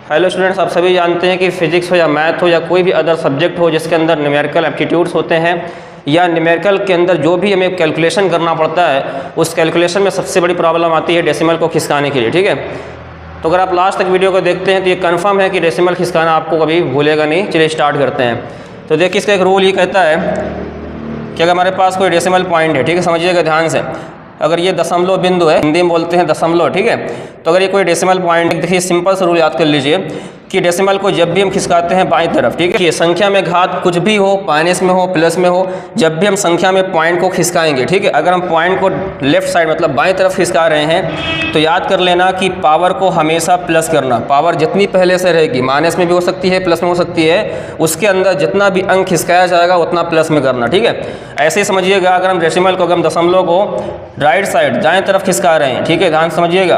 Hello students, आप सभी जानते हैं कि फिजिक्स हो या मैथ हो या कोई भी अदर सब्जेक्ट हो जिसके अंदर न्यूमेरिकल एप्टीट्यूड्स होते हैं या न्यूमेरिकल के अंदर जो भी हमें कैलकुलेशन करना पड़ता है, उस कैलकुलेशन में सबसे बड़ी प्रॉब्लम आती है डेसिमल को खिसकाने के लिए। ठीक है, तो अगर आप लास्ट तक वीडियो को देखते हैं तो ये कन्फर्म है कि डेसिमल खिसकाना आपको कभी भूलेगा नहीं। चलिए स्टार्ट करते हैं। तो देखिए, इसका एक रूल ये कहता है कि अगर हमारे पास कोई डेसिमल पॉइंट है, ठीक है, समझिएगा ध्यान से, अगर ये दशमलव बिंदु है, हिंदी में बोलते हैं दशमलव, ठीक है, तो अगर ये कोई डेसिमल पॉइंट, देखिए सिंपल सा रूल याद कर लीजिए कि डेसिमल को जब भी हम खिसकाते हैं बाईं तरफ, ठीक है, ये संख्या में घात कुछ भी हो, माइनस में हो, प्लस में हो, जब भी हम संख्या में पॉइंट को खिसकाएंगे, ठीक है, अगर हम पॉइंट को लेफ्ट साइड मतलब बाईं तरफ खिसका रहे हैं तो याद कर लेना कि पावर को हमेशा प्लस करना। पावर जितनी पहले से रहेगी, माइनस में भी हो सकती है, प्लस में हो सकती है, उसके अंदर जितना भी अंक खिसकाया जाएगा उतना प्लस में करना। ठीक है, ऐसे ही समझिएगा, अगर हम डेसिमल को, अगर हम दशमलव को राइट साइड दाएं तरफ खिसका रहे हैं, ठीक है, ध्यान समझिएगा,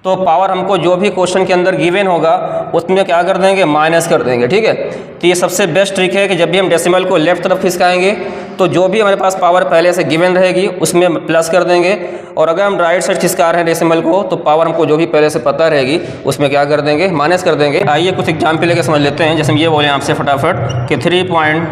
तो पावर हमको जो भी क्वेश्चन के अंदर गिवन होगा उसमें क्या कर देंगे, माइनस कर देंगे। ठीक है, तो ये सबसे बेस्ट ट्रिक है कि जब भी हम डेसिमल को लेफ्ट तरफ खिसकाएंगे तो जो भी हमारे पास पावर पहले से गिवन रहेगी उसमें प्लस कर देंगे, और अगर हम राइट साइड खिसका रहे हैं डेसिमल को तो पावर हमको जो भी पहले से पता रहेगी उसमें क्या कर देंगे, माइनस कर देंगे। आइए कुछ एग्जाम्पल लेके समझ लेते हैं। जैसे हम ये बोले आपसे फटाफट कि 3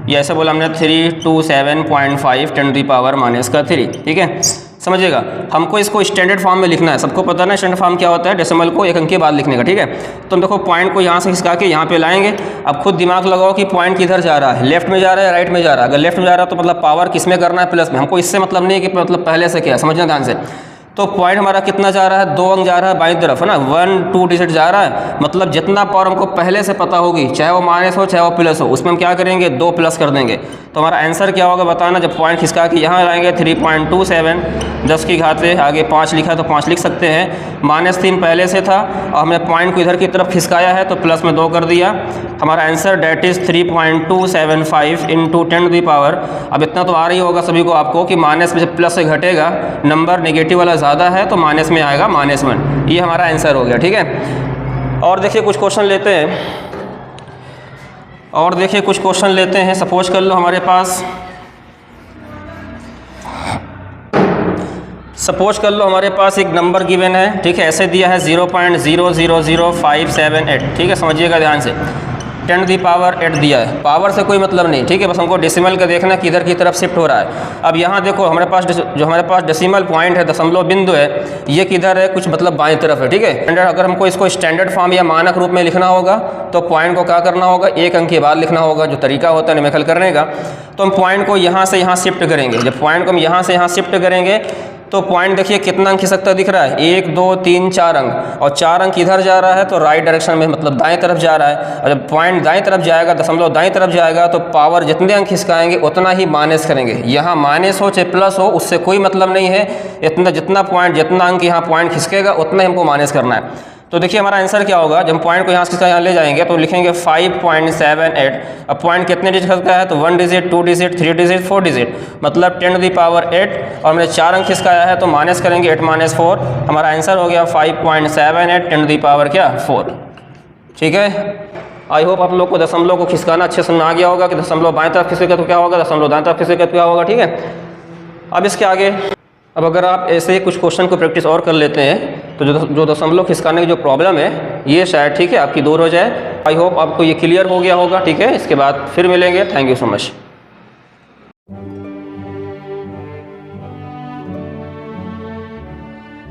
ये ऐसे बोला हमने 327.5 10⁻⁻3। ठीक है, समझिएगा, हमको इसको स्टैंडर्ड फॉर्म में लिखना है। सबको पता है ना स्टैंडर्ड फॉर्म क्या होता है, डेसिमल को एक अंक के बाद लिखने का। ठीक है, तो हम देखो पॉइंट को यहाँ से खिसका के यहाँ पे लाएंगे। अब खुद दिमाग लगाओ कि पॉइंट किधर जा रहा है, लेफ्ट में जा रहा है, राइट में जा रहा है। अगर लेफ्ट में जा रहा है तो मतलब पावर किस में करना है, प्लस में। हमको इससे मतलब नहीं है कि मतलब पहले से क्या है, समझना ध्यान से। तो पॉइंट हमारा कितना जा रहा है, 2 अंक जा रहा है बाईं तरफ, है ना, 1 2 डिजिट जा रहा है, मतलब जितना पावर हमको पहले से पता होगी, चाहे वो माइनस हो चाहे वो प्लस हो, उसमें हम क्या करेंगे, 2 प्लस कर देंगे। तो हमारा आंसर क्या होगा बताना। जब पॉइंट खिसका के यहाँ लाएंगे 3.27, 10 की घात से आगे 5 लिखा है तो 5 लिख सकते हैं। -3 पहले से था और हमने पॉइंट को इधर की तरफ खिसकाया है तो प्लस में 2 कर दिया। हमारा आंसर डेट इज़ 3.275 इंटू 10⁻। अब इतना तो आ रही होगा सभी को आपको कि माइनस में से प्लस से घटेगा, नंबर नेगेटिव वाला ज़्यादा है तो माइनस में आएगा -1। ये हमारा आंसर हो गया। ठीक है, और देखिए कुछ क्वेश्चन लेते हैं, सपोज कर लो हमारे पास एक नंबर गिवन है। ठीक है, ऐसे दिया है 0.000578। ठीक है, समझिएगा ध्यान से, 10⁻8 दिया है। पावर से कोई मतलब नहीं, ठीक है, बस हमको डेसिमल का देखना किधर की तरफ शिफ्ट हो रहा है। अब यहाँ देखो हमारे पास डेसिमल पॉइंट है, दशमलव बिंदु है, ये किधर है, कुछ मतलब बाईं तरफ है। ठीक है, अगर हमको इसको स्टैंडर्ड फॉर्म या मानक रूप में लिखना होगा तो पॉइंट को क्या करना होगा, एक अंक के बाद लिखना होगा, जो तरीका होता है न्यूमेरिकल करने का। तो हम पॉइंट को यहाँ से यहाँ शिफ्ट करेंगे। जब पॉइंट को हम यहाँ से यहाँ शिफ्ट करेंगे तो पॉइंट देखिए कितना अंक खिसकता दिख रहा है, 1 2 3 4 अंक, और 4 अंक इधर जा रहा है तो राइट डायरेक्शन में, मतलब दाएं तरफ जा रहा है। और जब पॉइंट दाएं तरफ जाएगा, दशमलव दाएं तरफ जाएगा, तो पावर जितने अंक खिसकाएंगे उतना ही माइनस करेंगे। यहाँ माइनस हो चाहे प्लस हो उससे कोई मतलब नहीं है, जितना अंक यहाँ पॉइंट खिसकेगा उतना ही हमको माइनस करना है। तो देखिए हमारा आंसर क्या होगा, जब हम पॉइंट को यहाँ से यहाँ ले जाएंगे तो लिखेंगे 5.78। अब पॉइंट कितने डिजिट खिसका है, तो 1 डिजिट, 2 डिजिट, 3 डिजिट, 4 डिजिट, मतलब 10⁸ और हमने 4 अंक खिसकाया है तो माइनस करेंगे 8 - 4। हमारा आंसर हो गया 5.78 10⁻⁴। ठीक है, आई होप आप लोग को दशमलव को खिसकाना अच्छे से आ गया होगा कि दशमलव बाएं तरफ खिसकेगा तो क्या होगा, दशमलव दाएं तरफ खिसकेगा तो क्या होगा। ठीक है, अब इसके आगे, अब अगर आप ऐसे ही कुछ क्वेश्चन को प्रैक्टिस और कर लेते हैं तो जो दशमलव खिसकाने की जो प्रॉब्लम है ये शायद, ठीक है, आपकी दूर हो जाए। आई होप आपको ये क्लियर हो गया होगा। ठीक है, इसके बाद फिर मिलेंगे। Thank you so much.